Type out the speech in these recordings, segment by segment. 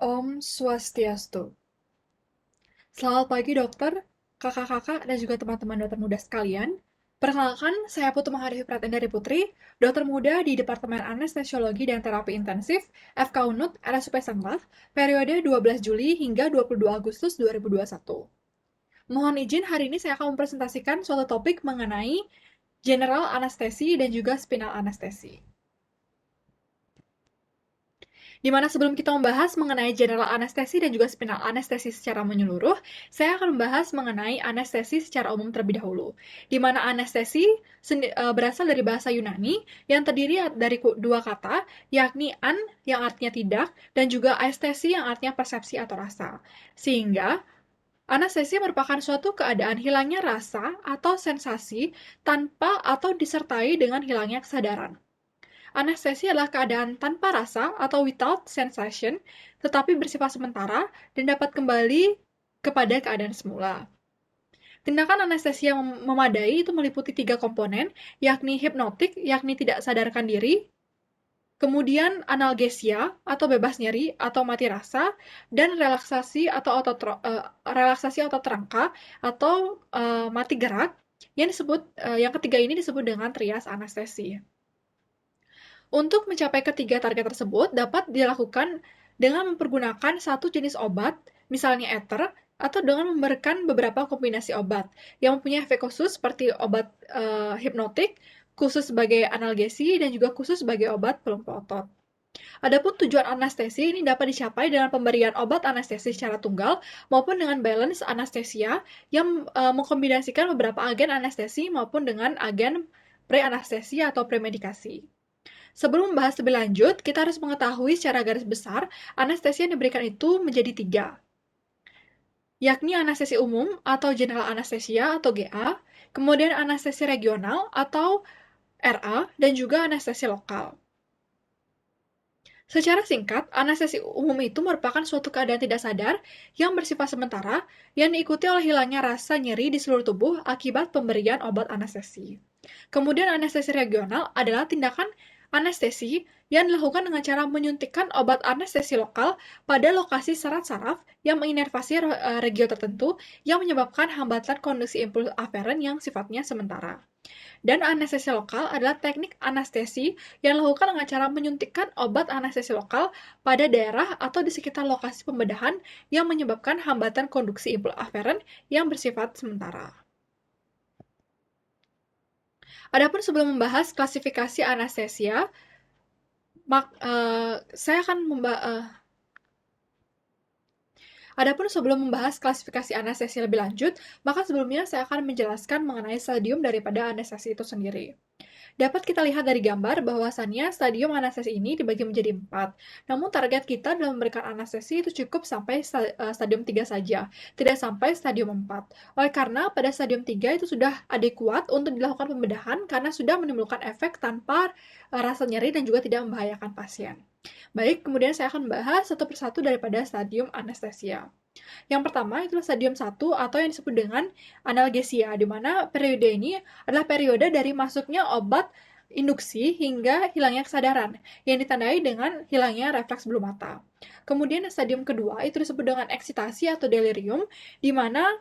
Om Swastiastu. Selamat pagi dokter, kakak-kakak, dan juga teman-teman dokter muda sekalian. Perkenalkan, saya Putu Maharifi Pratendari Putri, dokter muda di Departemen Anestesiologi dan Terapi Intensif, FK Unut, RSUP Sanglah, periode 12 Juli hingga 22 Agustus 2021. Mohon izin, hari ini saya akan mempresentasikan suatu topik mengenai general anestesi dan juga spinal anestesi. Di mana sebelum kita membahas mengenai general anestesi dan juga spinal anestesi secara menyeluruh, saya akan membahas mengenai anestesi secara umum terlebih dahulu. Di mana anestesi berasal dari bahasa Yunani yang terdiri dari dua kata, yakni an yang artinya tidak, dan juga aestesi yang artinya persepsi atau rasa. Sehingga anestesi merupakan suatu keadaan hilangnya rasa atau sensasi tanpa atau disertai dengan hilangnya kesadaran. Anestesi adalah keadaan tanpa rasa atau without sensation, tetapi bersifat sementara dan dapat kembali kepada keadaan semula. Tindakan anestesi yang memadai itu meliputi 3 komponen, yakni hipnotik, yakni tidak sadarkan diri, kemudian analgesia atau bebas nyeri atau mati rasa, dan relaksasi otot rangka atau mati gerak yang ketiga ini disebut dengan trias anestesi. Untuk mencapai ketiga target tersebut dapat dilakukan dengan mempergunakan satu jenis obat, misalnya ether, atau dengan memberikan beberapa kombinasi obat yang mempunyai efek khusus seperti obat hipnotik, khusus sebagai analgesi, dan juga khusus sebagai obat pelumpuh otot. Adapun tujuan anestesi ini dapat dicapai dengan pemberian obat anestesi secara tunggal maupun dengan balance anestesia yang mengkombinasikan beberapa agen anestesi maupun dengan agen pre-anestesi atau premedikasi. Sebelum membahas lebih lanjut, kita harus mengetahui secara garis besar anestesi yang diberikan itu menjadi 3, yakni anestesi umum atau general anesthesia atau GA, kemudian anestesi regional atau RA, dan juga anestesi lokal. Secara singkat, anestesi umum itu merupakan suatu keadaan tidak sadar yang bersifat sementara yang diikuti oleh hilangnya rasa nyeri di seluruh tubuh akibat pemberian obat anestesi. Kemudian anestesi regional adalah tindakan anestesi yang dilakukan dengan cara menyuntikkan obat anestesi lokal pada lokasi serat saraf yang menginervasi regio tertentu yang menyebabkan hambatan konduksi impuls aferen yang sifatnya sementara. Dan anestesi lokal adalah teknik anestesi yang dilakukan dengan cara menyuntikkan obat anestesi lokal pada daerah atau di sekitar lokasi pembedahan yang menyebabkan hambatan konduksi impuls aferen yang bersifat sementara. Adapun sebelum membahas klasifikasi anestesia, saya akan Adapun sebelum membahas klasifikasi anestesi lebih lanjut, maka sebelumnya saya akan menjelaskan mengenai stadium daripada anestesi itu sendiri. Dapat kita lihat dari gambar bahwasannya stadium anestesi ini dibagi menjadi 4. Namun target kita dalam memberikan anestesi itu cukup sampai stadium 3 saja, tidak sampai stadium 4. Oleh karena pada stadium 3 itu sudah adekuat untuk dilakukan pembedahan karena sudah menimbulkan efek tanpa rasa nyeri dan juga tidak membahayakan pasien. Baik, kemudian saya akan membahas satu persatu daripada stadium anestesia. Yang pertama itulah stadium 1 atau yang disebut dengan analgesia, di mana periode ini adalah periode dari masuknya obat induksi hingga hilangnya kesadaran, yang ditandai dengan hilangnya refleks bulu mata. Kemudian stadium kedua itu disebut dengan eksitasi atau delirium, di mana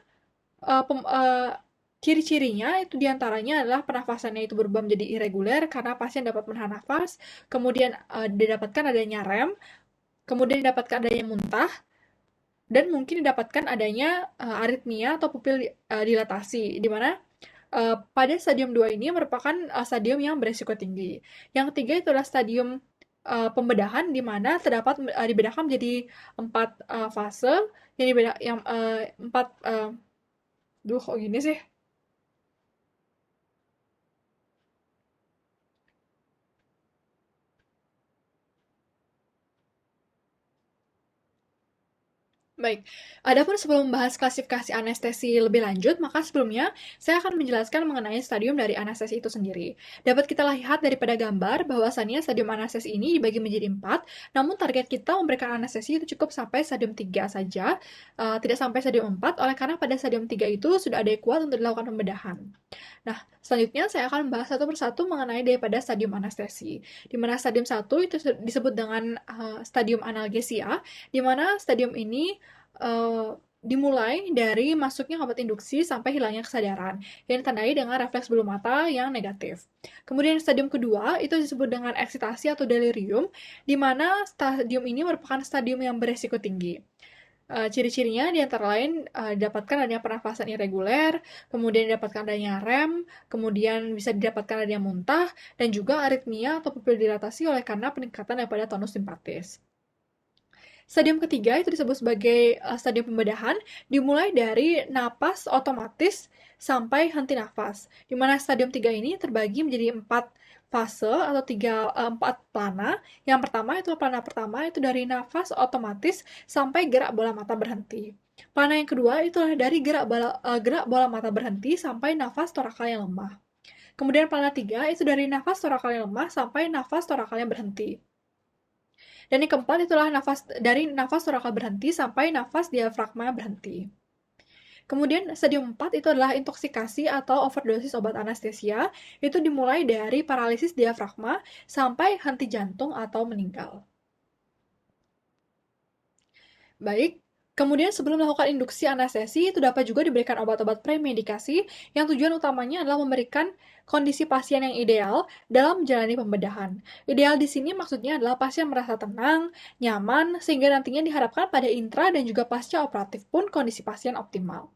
ciri-cirinya itu diantaranya adalah pernafasannya itu berubah menjadi irregular karena pasien dapat menahan nafas, kemudian didapatkan adanya rem, kemudian didapatkan adanya muntah, dan mungkin didapatkan adanya aritmia atau pupil dilatasi, di mana pada stadium 2 ini merupakan stadium yang berisiko tinggi. Yang ketiga itu adalah stadium pembedahan di mana terdapat dibedakan menjadi 4 fase yang dibeda yang 4 kok gini sih? Baik, adapun sebelum membahas klasifikasi anestesi lebih lanjut, maka sebelumnya saya akan menjelaskan mengenai stadium dari anestesi itu sendiri. Dapat kita lihat daripada gambar bahwasannya stadium anestesi ini dibagi menjadi 4, namun target kita memberikan anestesi itu cukup sampai stadium 3 saja, tidak sampai stadium 4, oleh karena pada stadium 3 itu sudah ada yang kuat untuk dilakukan pembedahan. Nah, selanjutnya saya akan membahas satu persatu mengenai daripada stadium anestesi, di mana stadium 1 itu disebut dengan stadium analgesia, di mana stadium ini dimulai dari masuknya obat induksi sampai hilangnya kesadaran, yang ditandai dengan refleks bulu mata yang negatif. Kemudian stadium kedua itu disebut dengan eksitasi atau delirium, di mana stadium ini merupakan stadium yang beresiko tinggi. Ciri-cirinya di antara lain didapatkan adanya pernafasan irreguler, kemudian didapatkan adanya rem, kemudian bisa didapatkan adanya muntah, dan juga aritmia atau pupil dilatasi oleh karena peningkatan daripada tonus simpatis. Stadium ketiga itu disebut sebagai stadium pembedahan, dimulai dari napas otomatis sampai henti nafas. Di mana stadium 3 ini terbagi menjadi 4 fase atau 4 plana. Yang pertama itu plana pertama itu dari nafas otomatis sampai gerak bola mata berhenti. Plana yang kedua itu adalah dari gerak bola mata berhenti sampai nafas torakal yang lemah. Kemudian plana 3 itu dari nafas torakal yang lemah sampai nafas torakal yang berhenti. Dan yang keempat itulah dari nafas torakal berhenti sampai nafas diafragma berhenti. Kemudian stadium 4 itu adalah intoksikasi atau overdosis obat anestesia, itu dimulai dari paralisis diafragma sampai henti jantung atau meninggal. Baik, kemudian sebelum melakukan induksi anestesi, itu dapat juga diberikan obat-obat premedikasi yang tujuan utamanya adalah memberikan kondisi pasien yang ideal dalam menjalani pembedahan. Ideal di sini maksudnya adalah pasien merasa tenang, nyaman, sehingga nantinya diharapkan pada intra dan juga pasca operatif pun kondisi pasien optimal.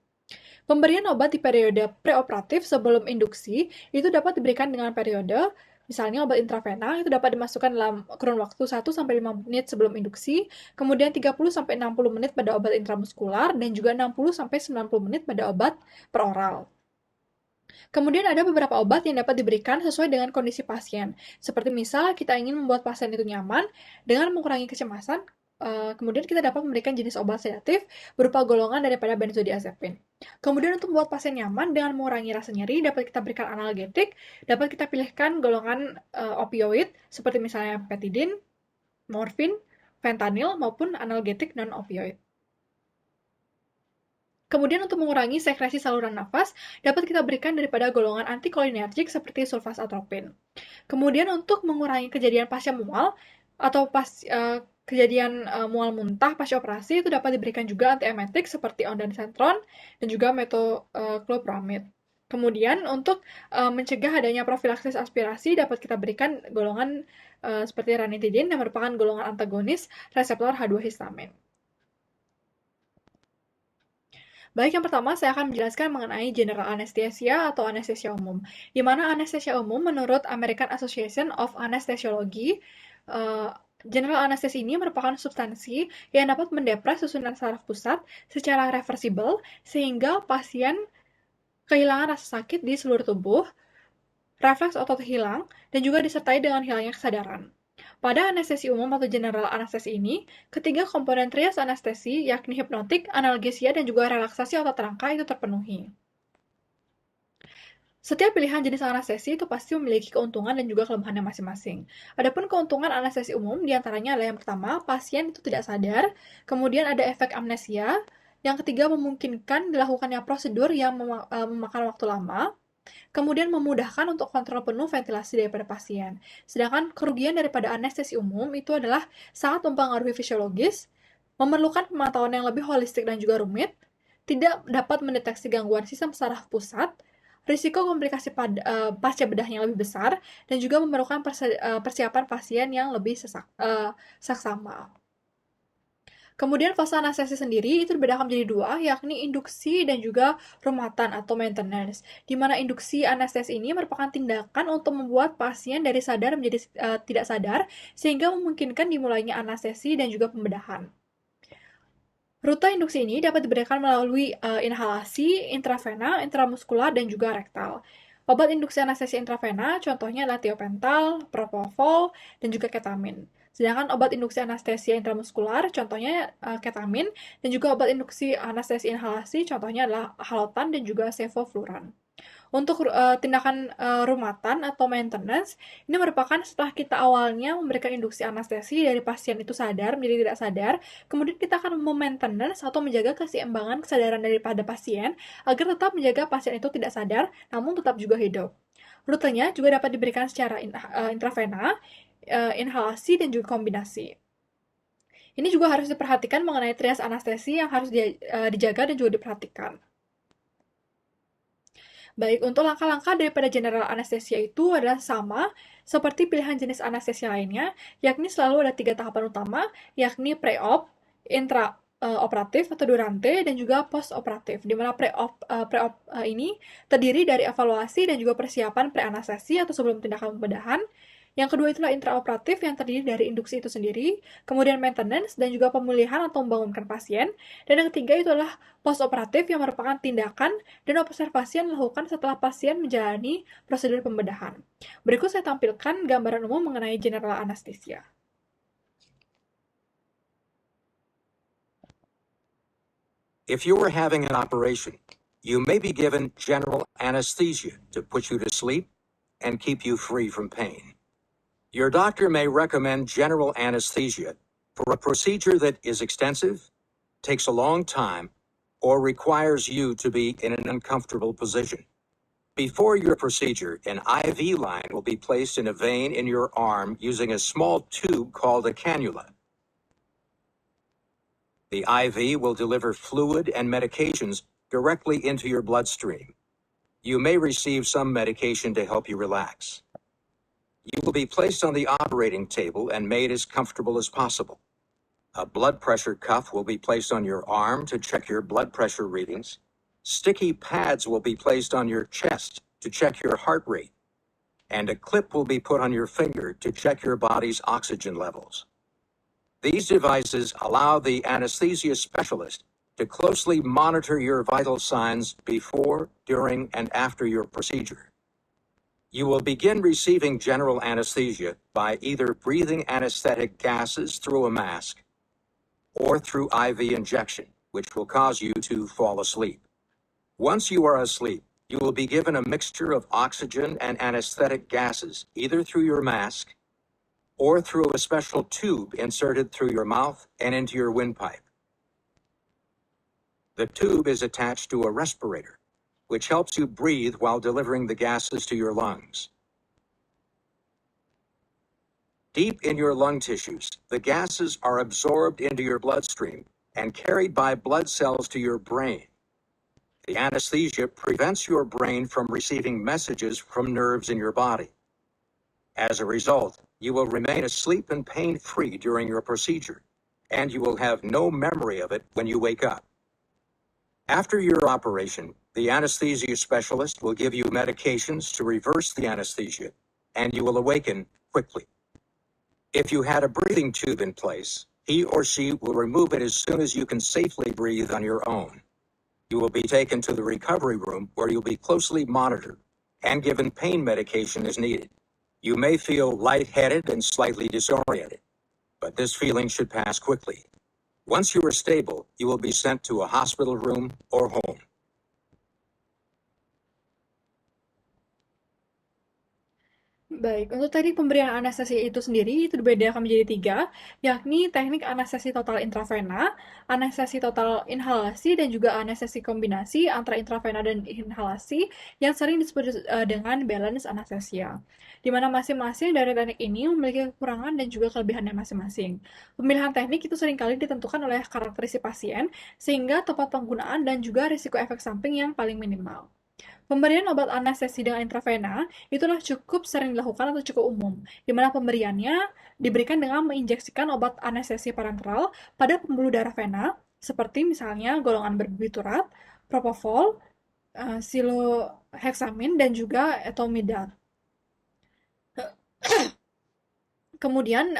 Pemberian obat di periode preoperatif sebelum induksi itu dapat diberikan dengan periode. Misalnya obat intravena itu dapat dimasukkan dalam kurun waktu 1-5 menit sebelum induksi, kemudian 30-60 menit pada obat intramuskular, dan juga 60-90 menit pada obat peroral. Kemudian ada beberapa obat yang dapat diberikan sesuai dengan kondisi pasien. Seperti misal kita ingin membuat pasien itu nyaman dengan mengurangi kecemasan, kemudian kita dapat memberikan jenis obat sedatif berupa golongan daripada benzodiazepin. Kemudian untuk membuat pasien nyaman dengan mengurangi rasa nyeri, dapat kita berikan analgetik, dapat kita pilihkan golongan opioid seperti misalnya petidin, morfin, fentanyl, maupun analgetik non-opioid. Kemudian untuk mengurangi sekresi saluran nafas, dapat kita berikan daripada golongan antikolinergik seperti sulfasatropin. Kemudian untuk mengurangi kejadian pasca mual atau kejadian mual muntah pasca operasi itu dapat diberikan juga antiemetik seperti ondansetron dan juga metoclopramid. Kemudian untuk mencegah adanya profilaksis aspirasi dapat kita berikan golongan seperti ranitidin yang merupakan golongan antagonis reseptor H2 histamin. Baik, yang pertama saya akan menjelaskan mengenai general anesthesia atau anestesia umum. Di mana anestesia umum menurut American Association of Anesthesiology, general anesthesia ini merupakan substansi yang dapat mendepres susunan saraf pusat secara reversibel sehingga pasien kehilangan rasa sakit di seluruh tubuh, refleks otot hilang, dan juga disertai dengan hilangnya kesadaran. Pada anestesi umum atau general anestesi ini, ketiga komponen trias anestesi, yakni hipnotik, analgesia, dan juga relaksasi otot rangka itu terpenuhi. Setiap pilihan jenis anestesi itu pasti memiliki keuntungan dan juga kelemahannya masing-masing. Adapun keuntungan anestesi umum diantaranya adalah yang pertama, pasien itu tidak sadar, kemudian ada efek amnesia, yang ketiga memungkinkan dilakukannya prosedur yang memakan waktu lama, kemudian memudahkan untuk kontrol penuh ventilasi daripada pasien. Sedangkan kerugian daripada anestesi umum itu adalah sangat mempengaruhi fisiologis, memerlukan pemantauan yang lebih holistik dan juga rumit, tidak dapat mendeteksi gangguan sistem saraf pusat, risiko komplikasi pasca bedah yang lebih besar, dan juga memerlukan persiapan pasien yang lebih saksama. Kemudian fase anestesi sendiri itu dibedakan menjadi dua, yakni induksi dan juga rumatan atau maintenance. Di mana induksi anestesi ini merupakan tindakan untuk membuat pasien dari sadar menjadi tidak sadar, sehingga memungkinkan dimulainya anestesi dan juga pembedahan. Rute induksi ini dapat diberikan melalui inhalasi, intravena, intramuskular, dan juga rektal. Obat induksi anestesi intravena contohnya adalah tiopental, propofol, dan juga ketamin. Sedangkan obat induksi anestesia intramuskular contohnya ketamin, dan juga obat induksi anestesi inhalasi contohnya adalah halotan dan juga sevofluran. Untuk tindakan rumatan atau maintenance, ini merupakan setelah kita awalnya memberikan induksi anestesi dari pasien itu sadar menjadi tidak sadar, kemudian kita akan memaintenance atau menjaga keseimbangan kesadaran daripada pasien agar tetap menjaga pasien itu tidak sadar, namun tetap juga hidup. Rutenya juga dapat diberikan secara intravena, inhalasi, dan juga kombinasi. Ini juga harus diperhatikan mengenai trias anestesi yang harus dijaga dan juga diperhatikan. Baik, untuk langkah-langkah daripada general anesthesia itu adalah sama seperti pilihan jenis anestesia lainnya, yakni selalu ada 3 tahapan utama, yakni pre-op, intra-operatif atau durante, dan juga post-operatif, di mana pre-op ini terdiri dari evaluasi dan juga persiapan pre-anestesi atau sebelum tindakan pembedahan. Yang kedua itulah intraoperatif yang terdiri dari induksi itu sendiri, kemudian maintenance dan juga pemulihan atau membangunkan pasien, dan yang ketiga itu adalah post-operatif yang merupakan tindakan dan observasi yang dilakukan setelah pasien menjalani prosedur pembedahan. Berikut saya tampilkan gambaran umum mengenai general anesthesia. If you are having an operation, you may be given general anesthesia to put you to sleep and keep you free from pain. Your doctor may recommend general anesthesia for a procedure that is extensive, takes a long time, or requires you to be in an uncomfortable position. Before your procedure, an IV line will be placed in a vein in your arm using a small tube called a cannula. The IV will deliver fluid and medications directly into your bloodstream. You may receive some medication to help you relax. You will be placed on the operating table and made as comfortable as possible. A blood pressure cuff will be placed on your arm to check your blood pressure readings. Sticky pads will be placed on your chest to check your heart rate. And a clip will be put on your finger to check your body's oxygen levels. These devices allow the anesthesia specialist to closely monitor your vital signs before, during, and after your procedure. You will begin receiving general anesthesia by either breathing anesthetic gases through a mask or through IV injection, which will cause you to fall asleep. Once you are asleep, you will be given a mixture of oxygen and anesthetic gases, either through your mask or through a special tube inserted through your mouth and into your windpipe. The tube is attached to a respirator, which helps you breathe while delivering the gases to your lungs. Deep in your lung tissues, the gases are absorbed into your bloodstream and carried by blood cells to your brain. The anesthesia prevents your brain from receiving messages from nerves in your body. As a result, you will remain asleep and pain-free during your procedure, and you will have no memory of it when you wake up. After your operation, the anesthesia specialist will give you medications to reverse the anesthesia, and you will awaken quickly. If you had a breathing tube in place, he or she will remove it as soon as you can safely breathe on your own. You will be taken to the recovery room where you'll be closely monitored and given pain medication as needed. You may feel lightheaded and slightly disoriented, but this feeling should pass quickly. Once you are stable, you will be sent to a hospital room or home. Baik, untuk teknik pemberian anestesi itu sendiri itu dibedakan menjadi 3, yakni teknik anestesi total intravena, anestesi total inhalasi, dan juga anestesi kombinasi antara intravena dan inhalasi yang sering disebut dengan balance anesthesia. Di mana masing-masing dari teknik ini memiliki kekurangan dan juga kelebihannya masing-masing. Pemilihan teknik itu seringkali ditentukan oleh karakteristik pasien, sehingga tepat penggunaan dan juga risiko efek samping yang paling minimal. Pemberian obat anestesi dengan intravena itulah cukup sering dilakukan atau cukup umum, di mana pemberiannya diberikan dengan menginjeksikan obat anestesi parenteral pada pembuluh darah vena, seperti misalnya golongan berbiturat, propofol, silohexamin, dan juga etomidate. Kemudian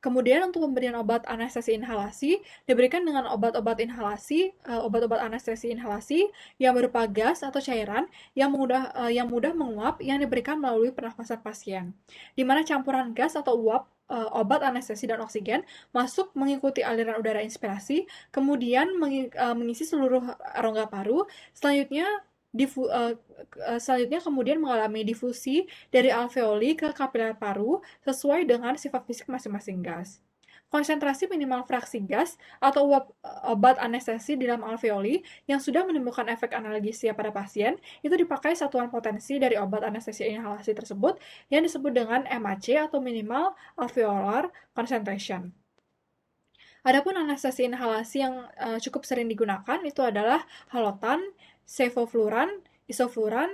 Kemudian untuk pemberian obat anestesi inhalasi diberikan dengan obat-obat anestesi inhalasi yang berupa gas atau cairan yang mudah menguap yang diberikan melalui pernafasan pasien. Di mana campuran gas atau uap obat anestesi dan oksigen masuk mengikuti aliran udara inspirasi, kemudian mengisi seluruh rongga paru, selanjutnya kemudian mengalami difusi dari alveoli ke kapiler paru sesuai dengan sifat fisik masing-masing gas. Konsentrasi minimal fraksi gas atau obat anestesi di dalam alveoli yang sudah menimbulkan efek analgesia pada pasien itu dipakai satuan potensi dari obat anestesi inhalasi tersebut yang disebut dengan MAC atau minimal alveolar concentration. Adapun anestesi inhalasi yang cukup sering digunakan itu adalah halotan, sevofluran, isofluran,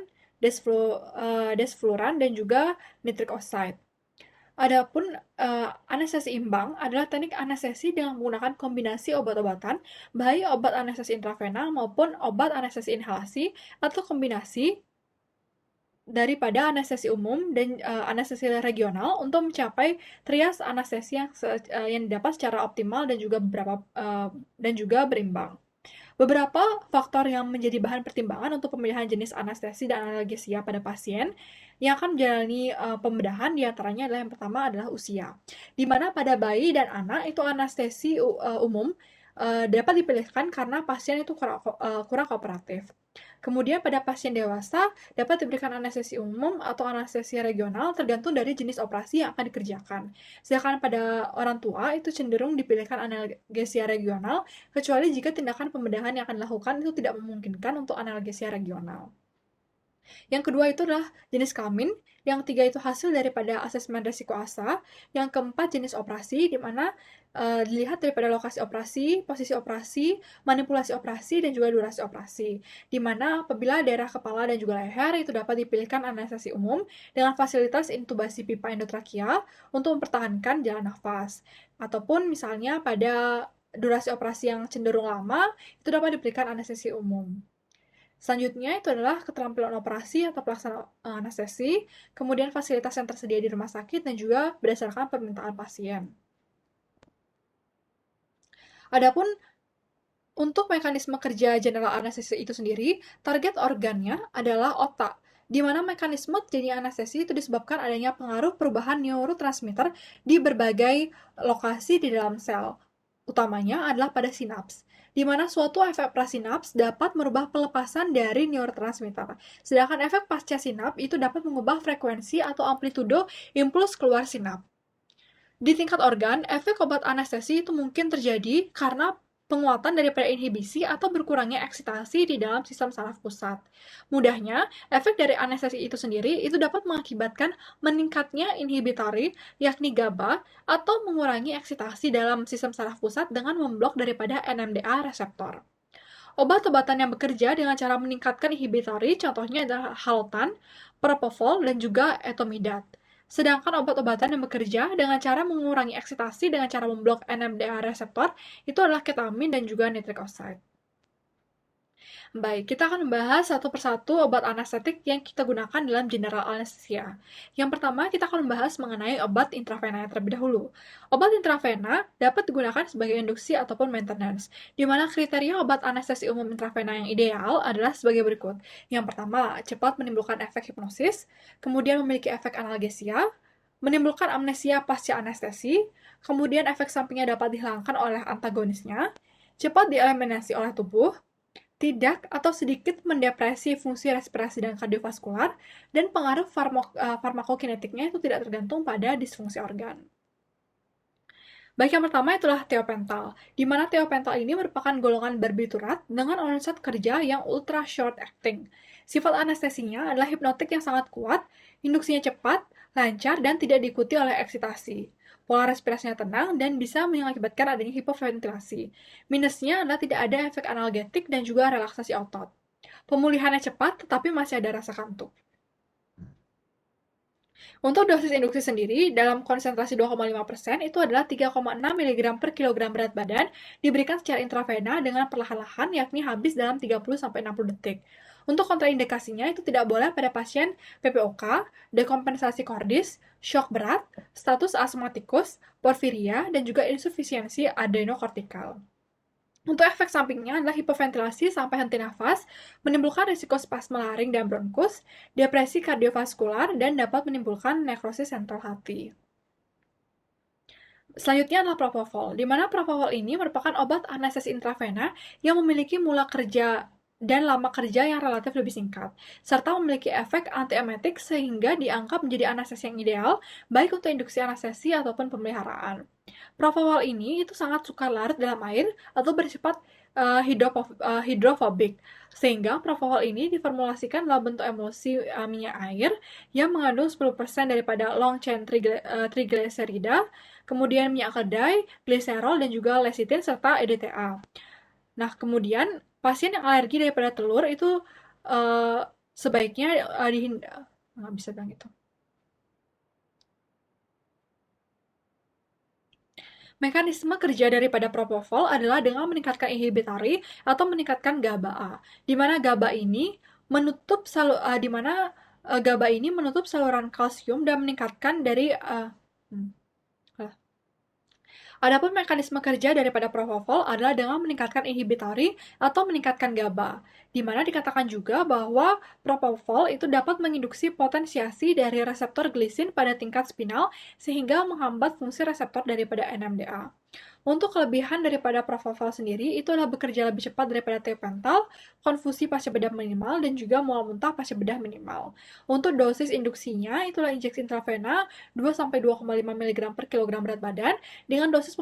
desfluran, dan juga nitric oxide. Adapun anestesi imbang adalah teknik anestesi dengan menggunakan kombinasi obat-obatan, baik obat anestesi intravena maupun obat anestesi inhalasi, atau kombinasi daripada anestesi umum dan anestesi regional untuk mencapai trias anestesi yang didapat secara optimal dan juga berimbang. Beberapa faktor yang menjadi bahan pertimbangan untuk pemilihan jenis anestesi dan analgesia pada pasien yang akan menjalani pembedahan diantaranya adalah yang pertama adalah usia. Di mana pada bayi dan anak itu anestesi umum dapat dipilihkan karena pasien itu kurang kooperatif. Kemudian pada pasien dewasa dapat diberikan anestesi umum atau anestesi regional tergantung dari jenis operasi yang akan dikerjakan. Sedangkan pada orang tua itu cenderung dipilihkan analgesia regional kecuali jika tindakan pembedahan yang akan dilakukan itu tidak memungkinkan untuk analgesia regional. Yang kedua itu adalah jenis kelamin, yang ketiga itu hasil daripada asesmen risiko ASA, yang keempat jenis operasi, di mana dilihat daripada lokasi operasi, posisi operasi, manipulasi operasi, dan juga durasi operasi. Di mana apabila daerah kepala dan juga leher itu dapat dipilihkan anestesi umum dengan fasilitas intubasi pipa endotrakea untuk mempertahankan jalan nafas. Ataupun misalnya pada durasi operasi yang cenderung lama, itu dapat diberikan anestesi umum. Selanjutnya itu adalah keterampilan operasi atau pelaksanaan anestesi, kemudian fasilitas yang tersedia di rumah sakit, dan juga berdasarkan permintaan pasien. Adapun untuk mekanisme kerja general anestesi itu sendiri, target organnya adalah otak, di mana mekanisme terjadinya anestesi itu disebabkan adanya pengaruh perubahan neurotransmitter di berbagai lokasi di dalam sel. Utamanya adalah pada sinaps, di mana suatu efek prasinaps dapat merubah pelepasan dari neurotransmitter. Sedangkan efek pasca sinap itu dapat mengubah frekuensi atau amplitudo impuls keluar sinap. Di tingkat organ, efek obat anestesi itu mungkin terjadi karena penguatan daripada inhibisi atau berkurangnya eksitasi di dalam sistem saraf pusat. Mudahnya, efek dari anestesi itu sendiri itu dapat mengakibatkan meningkatnya inhibitory, yakni GABA, atau mengurangi eksitasi dalam sistem saraf pusat dengan memblok daripada NMDA reseptor. Obat-obatan yang bekerja dengan cara meningkatkan inhibitory, contohnya adalah halotan, propofol, dan juga etomidate. Sedangkan obat-obatan yang bekerja dengan cara mengurangi eksitasi dengan cara memblok NMDA reseptor itu adalah ketamin dan juga nitric oxide. Baik, kita akan membahas satu persatu obat anestetik yang kita gunakan dalam general anesthesia. Yang pertama, kita akan membahas mengenai obat intravena terlebih dahulu. Obat intravena dapat digunakan sebagai induksi ataupun maintenance, di mana kriteria obat anestesi umum intravena yang ideal adalah sebagai berikut. Yang pertama, cepat menimbulkan efek hipnosis, kemudian memiliki efek analgesia, menimbulkan amnesia pasca anestesi, kemudian efek sampingnya dapat dihilangkan oleh antagonisnya, cepat dieliminasi oleh tubuh, tidak atau sedikit mendepresi fungsi respirasi dan kardiovaskular, dan pengaruh farmakokinetiknya itu tidak tergantung pada disfungsi organ. Baik, yang pertama itulah thiopental, di mana thiopental ini merupakan golongan barbiturat dengan onset kerja yang ultra short acting. Sifat anestesinya adalah hipnotik yang sangat kuat, induksinya cepat, lancar, dan tidak diikuti oleh eksitasi. Pola respirasinya tenang dan bisa mengakibatkan adanya hipoventilasi. Minusnya adalah tidak ada efek analgetik dan juga relaksasi otot. Pemulihannya cepat, tetapi masih ada rasa kantuk. Untuk dosis induksi sendiri, dalam konsentrasi 2,5% itu adalah 3,6 mg per kilogram berat badan, diberikan secara intravena dengan perlahan-lahan, yakni habis dalam 30-60 detik. Untuk kontraindikasinya itu tidak boleh pada pasien PPOK, dekompensasi kordis, shock berat, status asmatikus, porfiria, dan juga insufisiensi adenokortikal. Untuk efek sampingnya adalah hipoventilasi sampai henti nafas, menimbulkan risiko spasme laring dan bronkus, depresi kardiovaskular, dan dapat menimbulkan nekrosis sentral hati. Selanjutnya adalah propofol, di mana propofol ini merupakan obat anestesi intravena yang memiliki mula kerja dan lama kerja yang relatif lebih singkat, serta memiliki efek antiemetik sehingga dianggap menjadi anestesi yang ideal, baik untuk induksi anestesi ataupun pemeliharaan. Propofol ini itu sangat suka larut dalam air atau bersifat hidrofobik, sehingga propofol ini diformulasikan dalam bentuk emulsi minyak air yang mengandung 10% daripada long chain triglycerida, kemudian minyak kedai, gliserol, dan juga lecithin serta EDTA. Nah, kemudian pasien yang alergi daripada telur itu sebaiknya nggak bisa bilang gitu. Mekanisme kerja daripada propofol adalah dengan meningkatkan inhibitory atau meningkatkan GABA-A, di mana GABA ini menutup saluran kalsium dan meningkatkan dari Adapun mekanisme kerja daripada propofol adalah dengan meningkatkan inhibitory atau meningkatkan GABA, di mana dikatakan juga bahwa propofol itu dapat menginduksi potensiasi dari reseptor glisin pada tingkat spinal sehingga menghambat fungsi reseptor daripada NMDA. Untuk kelebihan daripada propofol sendiri, itu adalah bekerja lebih cepat daripada tiopental, konfusi pasca bedah minimal, dan juga mual muntah pasca bedah minimal. Untuk dosis induksinya, itulah injeksi intravena 2-2,5 mg per kilogram berat badan, dengan dosis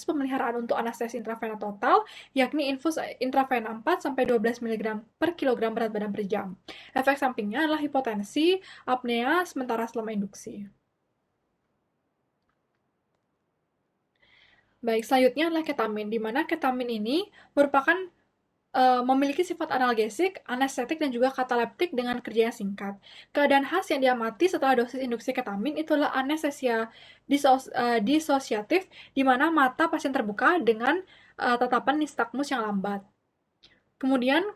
pemeliharaan untuk anestesi intravena total, yakni infus intravena 4-12 mg per kilogram berat badan per jam. Efek sampingnya adalah hipotensi, apnea sementara selama induksi. Baik, selanjutnya adalah ketamin, di mana ketamin ini merupakan memiliki sifat analgesik, anestetik, dan juga kataleptik dengan kerja yang singkat. Keadaan khas yang diamati setelah dosis induksi ketamin itulah anestesia disosiatif, di mana mata pasien terbuka dengan tatapan nistagmus yang lambat. Kemudian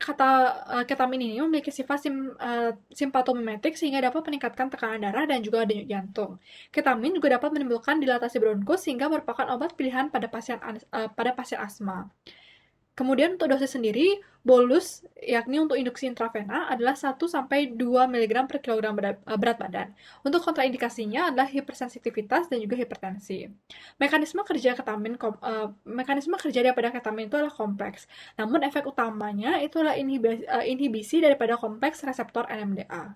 ketamin ini memiliki sifat simpatomimetik sehingga dapat meningkatkan tekanan darah dan juga denyut jantung. Ketamin juga dapat menimbulkan dilatasi bronkus sehingga merupakan obat pilihan pada pasien asma. Kemudian untuk dosis sendiri, bolus yakni untuk induksi intravena adalah 1-2 mg per kilogram berat badan. Untuk kontraindikasinya adalah hipersensitivitas dan juga hipertensi. Mekanisme kerja daripada ketamin itu adalah kompleks. Namun efek utamanya itu adalah inhibisi daripada kompleks reseptor NMDA.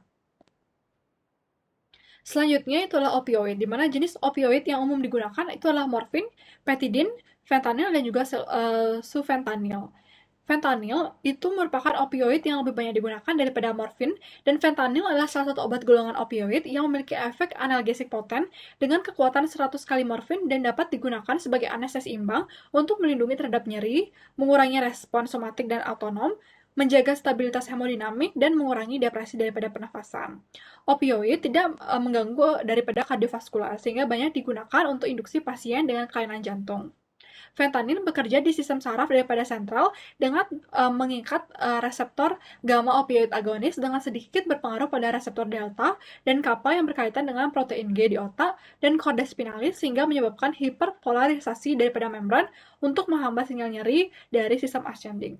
Selanjutnya itu adalah opioid, di mana jenis opioid yang umum digunakan itu adalah morfin, petidin, fentanyl, dan juga sufentanil. Fentanyl itu merupakan opioid yang lebih banyak digunakan daripada morfin, dan fentanyl adalah salah satu obat golongan opioid yang memiliki efek analgesik poten dengan kekuatan 100 kali morfin dan dapat digunakan sebagai anestesi imbang untuk melindungi terhadap nyeri, mengurangi respons somatik dan autonom, menjaga stabilitas hemodinamik, dan mengurangi depresi daripada pernafasan. Opioid tidak mengganggu daripada kardiovaskular, sehingga banyak digunakan untuk induksi pasien dengan kelainan jantung. Fentanyl bekerja di sistem saraf daripada sentral dengan mengikat reseptor gamma opioid agonis dengan sedikit berpengaruh pada reseptor delta dan kappa yang berkaitan dengan protein G di otak dan korda spinalis sehingga menyebabkan hiperpolarisasi daripada membran untuk menghambat sinyal nyeri dari sistem ascending.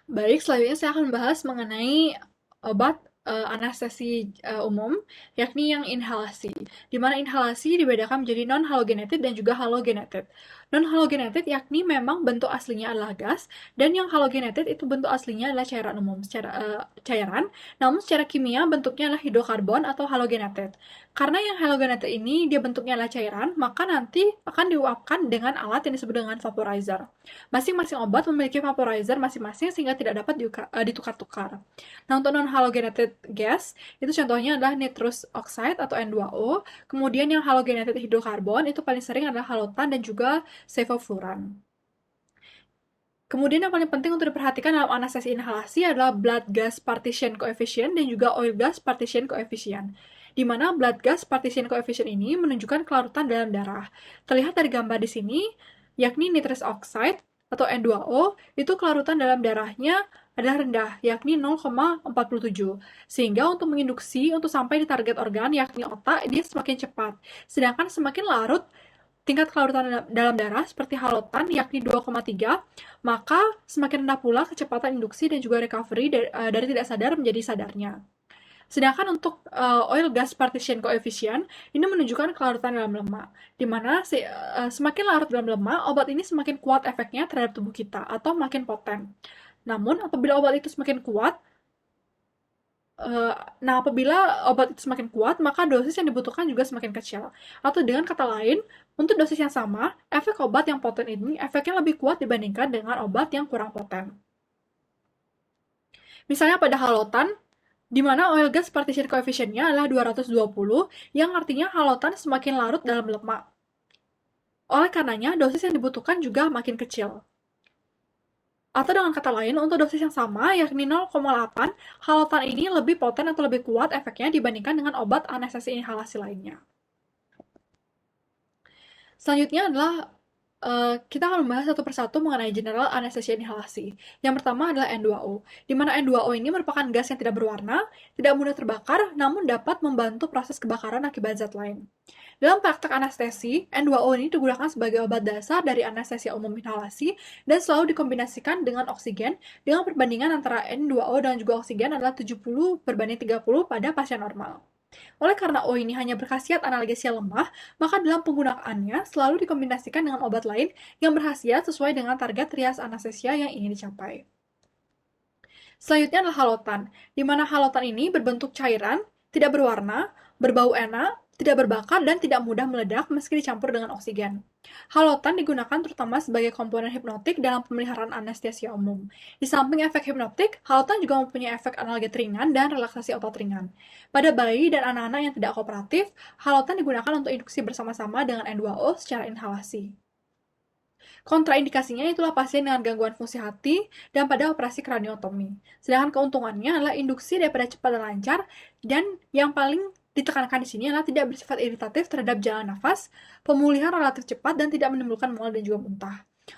Baik, selanjutnya saya akan membahas mengenai obat anestesi umum, yakni yang inhalasi. Di mana inhalasi dibedakan menjadi non-halogenated dan juga halogenated. Non-halogenated yakni memang bentuk aslinya adalah gas, dan yang halogenated itu bentuk aslinya adalah cairan umum, cairan, namun secara kimia bentuknya adalah hidrokarbon atau halogenated. Karena yang halogenated ini dia bentuknya adalah cairan, maka nanti akan diuapkan dengan alat yang disebut dengan vaporizer. Masing-masing obat memiliki vaporizer masing-masing sehingga tidak dapat ditukar-tukar. Nah, untuk non-halogenated gas, itu contohnya adalah nitrous oxide atau N2O, kemudian yang halogenated hidrokarbon itu paling sering adalah halotan dan juga sevofluran. Kemudian yang paling penting untuk diperhatikan dalam anestesi inhalasi adalah blood gas partition coefficient dan juga oil gas partition coefficient. Di mana blood gas partition coefficient ini menunjukkan kelarutan dalam darah. Terlihat dari gambar di sini, yakni nitrous oxide atau N2O, itu kelarutan dalam darahnya adalah rendah, yakni 0,47. Sehingga untuk menginduksi untuk sampai di target organ, yakni otak, dia semakin cepat. Sedangkan semakin larut tingkat kelarutan dalam darah seperti halotan, yakni 2,3, maka semakin rendah pula kecepatan induksi dan juga recovery dari tidak sadar menjadi sadarnya. Sedangkan untuk oil gas partition coefficient ini menunjukkan kelarutan dalam lemak, di mana semakin larut dalam lemak, obat ini semakin kuat efeknya terhadap tubuh kita atau makin poten. Namun apabila obat itu semakin kuat, maka dosis yang dibutuhkan juga semakin kecil. Atau dengan kata lain, untuk dosis yang sama, efek obat yang poten ini efeknya lebih kuat dibandingkan dengan obat yang kurang poten. Misalnya pada halotan, di mana oil gas partition coefficient-nya adalah 220, yang artinya halotan semakin larut dalam lemak. Oleh karenanya, dosis yang dibutuhkan juga makin kecil. Atau dengan kata lain, untuk dosis yang sama, yakni 0,8, halotan ini lebih poten atau lebih kuat efeknya dibandingkan dengan obat anestesi inhalasi lainnya. Selanjutnya adalah kita akan membahas satu persatu mengenai general anesthesia inhalasi. Yang pertama adalah N2O, di mana N2O ini merupakan gas yang tidak berwarna, tidak mudah terbakar, namun dapat membantu proses kebakaran akibat zat lain. Dalam praktek anestesi, N2O ini digunakan sebagai obat dasar dari anestesia umum inhalasi dan selalu dikombinasikan dengan oksigen dengan perbandingan antara N2O dan juga oksigen adalah 70/30 pada pasien normal. Oleh karena O ini hanya berkhasiat analgesia lemah, maka dalam penggunaannya selalu dikombinasikan dengan obat lain yang berkhasiat sesuai dengan target trias anestesia yang ingin dicapai. Selanjutnya adalah halotan, di mana halotan ini berbentuk cairan, tidak berwarna, berbau enak, tidak berbakar, dan tidak mudah meledak meski dicampur dengan oksigen. Halotan digunakan terutama sebagai komponen hipnotik dalam pemeliharaan anestesia umum. Di samping efek hipnotik, halotan juga mempunyai efek analget ringan dan relaksasi otot ringan. Pada bayi dan anak-anak yang tidak kooperatif, halotan digunakan untuk induksi bersama-sama dengan N2O secara inhalasi. Kontraindikasinya itulah pasien dengan gangguan fungsi hati dan pada operasi kraniotomi. Sedangkan keuntungannya adalah induksi daripada cepat dan lancar, dan yang paling ditekankan di sini adalah tidak bersifat iritatif terhadap jalan nafas, pemulihan relatif cepat, dan tidak menimbulkan mual dan juga muntah.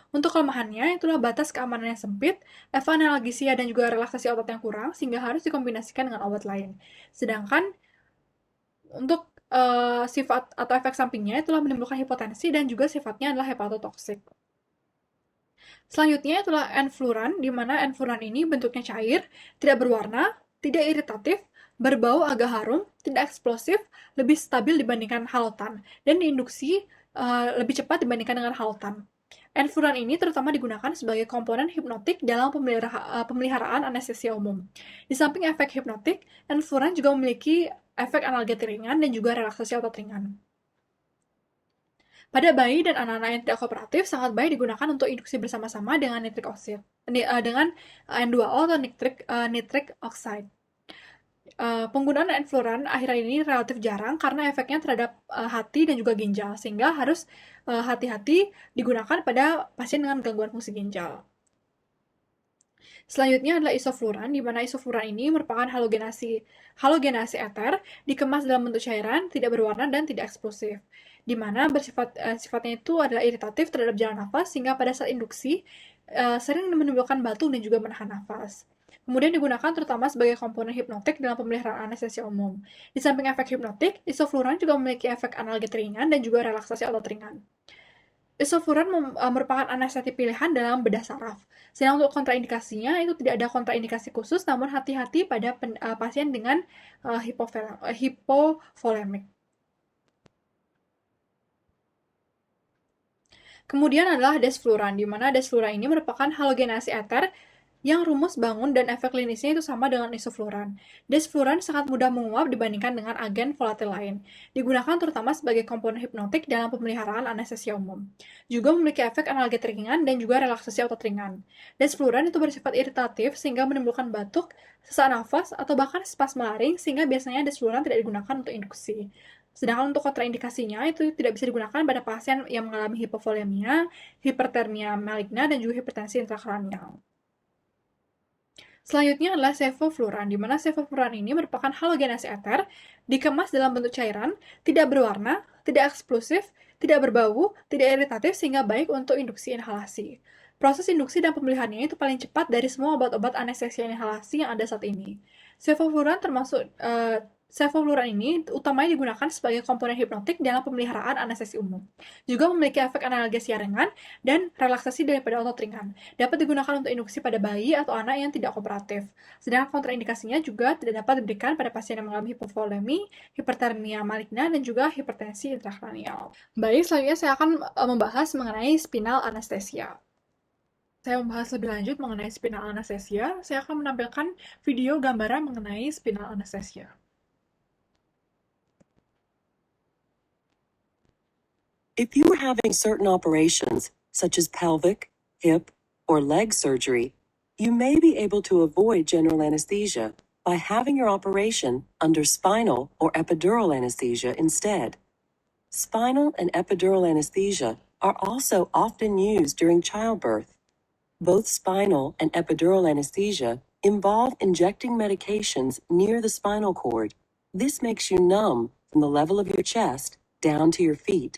Untuk kelemahannya, itulah batas keamanan yang sempit, analgesia dan juga relaksasi otot yang kurang, sehingga harus dikombinasikan dengan obat lain. Sedangkan untuk sifat atau efek sampingnya itulah menimbulkan hipotensi dan juga sifatnya adalah hepatotoksik. Selanjutnya itulah enfluran, di mana enfluran ini bentuknya cair, tidak berwarna, tidak iritatif, berbau agak harum, tidak eksplosif, lebih stabil dibandingkan halotan, dan diinduksi lebih cepat dibandingkan dengan halotan. Enfluran ini terutama digunakan sebagai komponen hipnotik dalam pemeliharaan anestesia umum. Di samping efek hipnotik, enfluran juga memiliki efek analgetik ringan dan juga relaksasi otot ringan. Pada bayi dan anak-anak yang tidak kooperatif, sangat baik digunakan untuk induksi bersama-sama dengan nitrik oxide, dengan N2O atau nitric oxide. Penggunaan enfluran akhir ini relatif jarang karena efeknya terhadap hati dan juga ginjal, sehingga harus hati-hati digunakan pada pasien dengan gangguan fungsi ginjal. Selanjutnya adalah isofluran, di mana isofluran ini merupakan halogenasi eter, dikemas dalam bentuk cairan, tidak berwarna dan tidak eksplosif, di mana sifatnya itu adalah iritatif terhadap jalan nafas, sehingga pada saat induksi sering menimbulkan batuk dan juga menahan nafas. Kemudian digunakan terutama sebagai komponen hipnotik dalam pemeliharaan anestesia umum. Di samping efek hipnotik, isofluran juga memiliki efek analgetik ringan dan juga relaksasi otot ringan. Isofluran merupakan anestesi pilihan dalam bedah saraf. Sedang untuk kontraindikasinya itu tidak ada kontraindikasi khusus, namun hati-hati pada pasien dengan hipovolemik. Kemudian adalah desfluran, di mana desfluran ini merupakan halogenasi eter yang rumus bangun dan efek klinisnya itu sama dengan isofluran. Desfluran sangat mudah menguap dibandingkan dengan agen volatil lain. Digunakan terutama sebagai komponen hipnotik dalam pemeliharaan anestesia umum. Juga memiliki efek analgetik ringan dan juga relaksasi otot ringan. Desfluran itu bersifat iritatif sehingga menimbulkan batuk, sesak nafas, atau bahkan spasme laring, sehingga biasanya desfluran tidak digunakan untuk induksi. Sedangkan untuk kontraindikasinya itu tidak bisa digunakan pada pasien yang mengalami hipovolemia, hipertermia maligna, dan juga hipertensi intrakranial. Selanjutnya adalah sevofluran, di mana sevofluran ini merupakan halogenasi eter, dikemas dalam bentuk cairan, tidak berwarna, tidak eksplosif, tidak berbau, tidak iritatif, sehingga baik untuk induksi inhalasi. Proses induksi dan pemulihannya itu paling cepat dari semua obat-obat anestesia inhalasi yang ada saat ini. Sevofluran ini utamanya digunakan sebagai komponen hipnotik dalam pemeliharaan anestesi umum. Juga memiliki efek analgesia ringan dan relaksasi daripada otot ringan. Dapat digunakan untuk induksi pada bayi atau anak yang tidak kooperatif. Sedangkan kontraindikasinya juga tidak dapat diberikan pada pasien yang mengalami hipovolemi, hipertermia maligna, dan juga hipertensi intrakranial. Baik, selanjutnya saya akan membahas mengenai spinal anesthesia. Saya membahas lebih lanjut mengenai spinal anesthesia. Saya akan menampilkan video gambaran mengenai spinal anesthesia. If you are having certain operations, such as pelvic, hip, or leg surgery, you may be able to avoid general anesthesia by having your operation under spinal or epidural anesthesia instead. Spinal and epidural anesthesia are also often used during childbirth. Both spinal and epidural anesthesia involve injecting medications near the spinal cord. This makes you numb from the level of your chest down to your feet.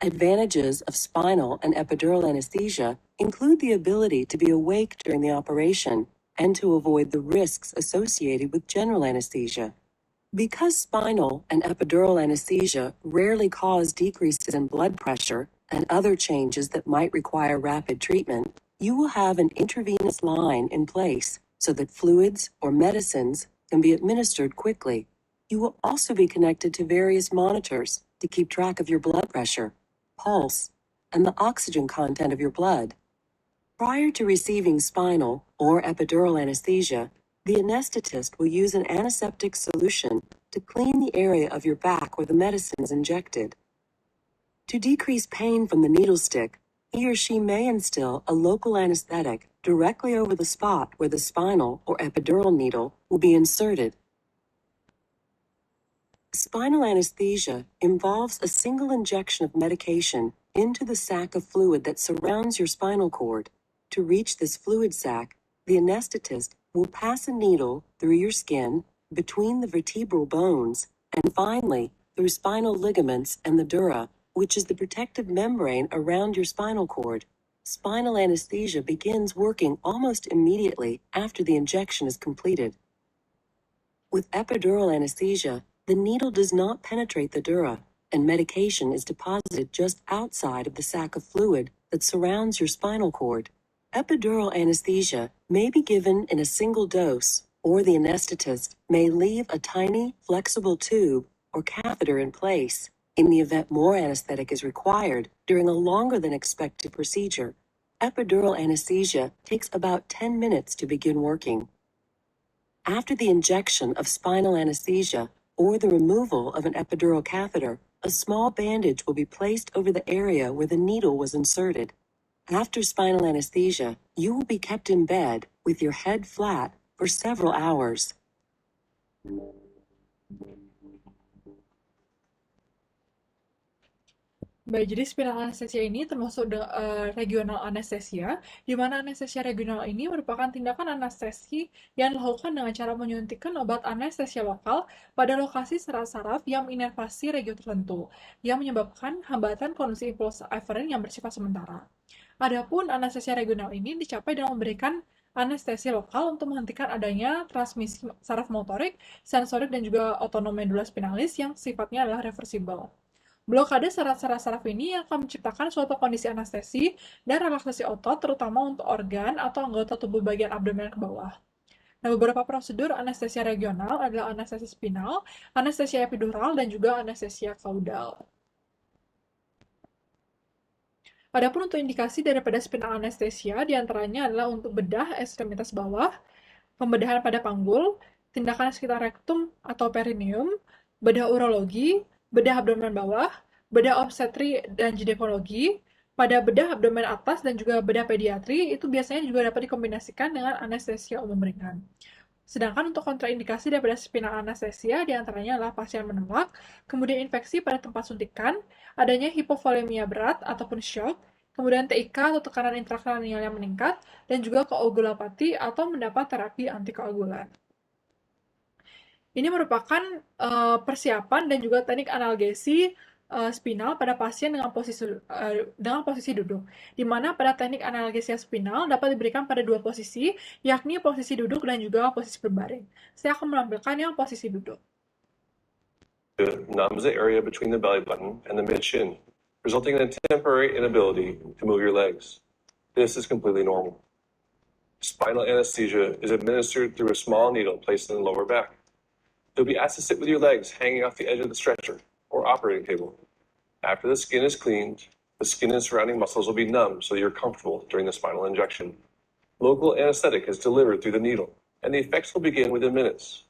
Advantages of spinal and epidural anesthesia include the ability to be awake during the operation and to avoid the risks associated with general anesthesia. Because spinal and epidural anesthesia rarely cause decreases in blood pressure and other changes that might require rapid treatment, you will have an intravenous line in place so that fluids or medicines can be administered quickly. You will also be connected to various monitors to keep track of your blood pressure, pulse, and the oxygen content of your blood. Prior to receiving spinal or epidural anesthesia, the anesthetist will use an antiseptic solution to clean the area of your back where the medicine is injected. To decrease pain from the needle stick, he or she may instill a local anesthetic directly over the spot where the spinal or epidural needle will be inserted. Spinal anesthesia involves a single injection of medication into the sac of fluid that surrounds your spinal cord. To reach this fluid sac, the anesthetist will pass a needle through your skin, between the vertebral bones, and finally through spinal ligaments and the dura, which is the protective membrane around your spinal cord. Spinal anesthesia begins working almost immediately after the injection is completed. With epidural anesthesia, the needle does not penetrate the dura, and medication is deposited just outside of the sac of fluid that surrounds your spinal cord. Epidural anesthesia may be given in a single dose, or the anesthetist may leave a tiny, flexible tube or catheter in place in the event more anesthetic is required during a longer than expected procedure. Epidural anesthesia takes about 10 minutes to begin working. After the injection of spinal anesthesia or the removal of an epidural catheter, a small bandage will be placed over the area where the needle was inserted. After spinal anesthesia, you will be kept in bed with your head flat for several hours. Baik, jadi spinal anestesia ini termasuk regional anestesia, di mana anestesia regional ini merupakan tindakan anestesi yang dilakukan dengan cara menyuntikkan obat anestesia lokal pada lokasi saraf-saraf yang menginervasi region tertentu, yang menyebabkan hambatan konduksi impuls aferen yang bersifat sementara. Adapun anestesia regional ini dicapai dengan memberikan anestesi lokal untuk menghentikan adanya transmisi saraf motorik, sensorik, dan juga otonom medula spinalis yang sifatnya adalah reversible. Blokade saraf-saraf ini akan menciptakan suatu kondisi anestesi dan relaksasi otot, terutama untuk organ atau anggota tubuh bagian abdomen ke bawah. Nah, beberapa prosedur anestesia regional adalah anestesi spinal, anestesia epidural, dan juga anestesia caudal. Adapun untuk indikasi daripada spinal anestesia, diantaranya adalah untuk bedah ekstremitas bawah, pembedahan pada panggul, tindakan sekitar rektum atau perineum, bedah urologi, bedah abdomen bawah, bedah obstetri dan ginekologi, pada bedah abdomen atas dan juga bedah pediatri, itu biasanya juga dapat dikombinasikan dengan anestesia umum ringan. Sedangkan untuk kontraindikasi daripada spinal anestesia, diantaranya adalah pasien menembak, kemudian infeksi pada tempat suntikan, adanya hipovolemia berat ataupun shock, kemudian TIK atau tekanan intrakranial yang meningkat, dan juga koagulopati atau mendapat terapi antikoagulan. Ini merupakan persiapan dan juga teknik analgesi spinal pada pasien dengan posisi duduk, di mana pada teknik analgesia spinal dapat diberikan pada dua posisi, yakni posisi duduk dan juga posisi berbaring. Saya akan menampilkan yang posisi duduk. Numbs the area between the belly button and the mid-shin, resulting in a temporary inability to move your legs. This is completely normal. Spinal anesthesia is administered through a small needle placed in the lower back. You'll be asked to sit with your legs hanging off the edge of the stretcher or operating table. After the skin is cleaned, the skin and surrounding muscles will be numb so that you're comfortable during the spinal injection. Local anesthetic is delivered through the needle, and the effects will begin within minutes.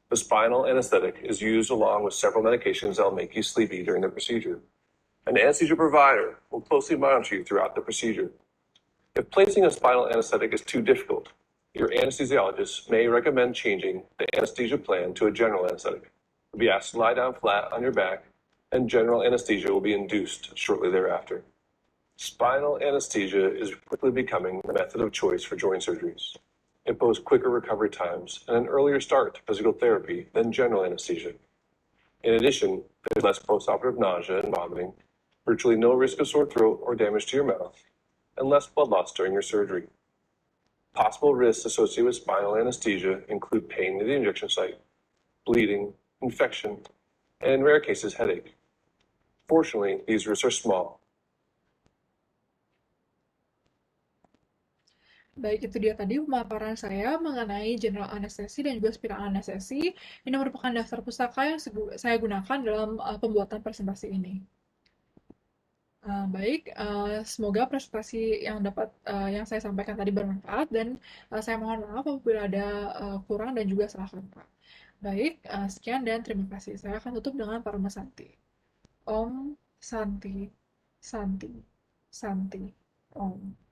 The spinal anesthetic is used along with several medications that will make you sleepy during the procedure. An anesthesia provider will closely monitor you throughout the procedure. If placing a spinal anesthetic is too difficult, your anesthesiologist may recommend changing the anesthesia plan to a general anesthetic. You'll be asked to lie down flat on your back, and general anesthesia will be induced shortly thereafter. Spinal anesthesia is quickly becoming the method of choice for joint surgeries. It boasts quicker recovery times and an earlier start to physical therapy than general anesthesia. In addition, there's less postoperative nausea and vomiting, virtually no risk of sore throat or damage to your mouth, and less blood loss during your surgery. Possible risks associated with spinal anesthesia include pain at the injection site, bleeding, infection, and in rare cases, headache. Fortunately, these risks are small. Baik, itu dia tadi pemaparan saya mengenai general anesthesi dan juga spinal anestesi. Ini merupakan daftar pustaka yang saya gunakan dalam pembuatan presentasi ini. Baik, semoga presentasi yang saya sampaikan tadi bermanfaat dan saya mohon maaf apabila ada kurang dan juga salah kata. Baik, sekian dan terima kasih. Saya akan tutup dengan Parama Santi. Om Santi, Santi, Santi, Om.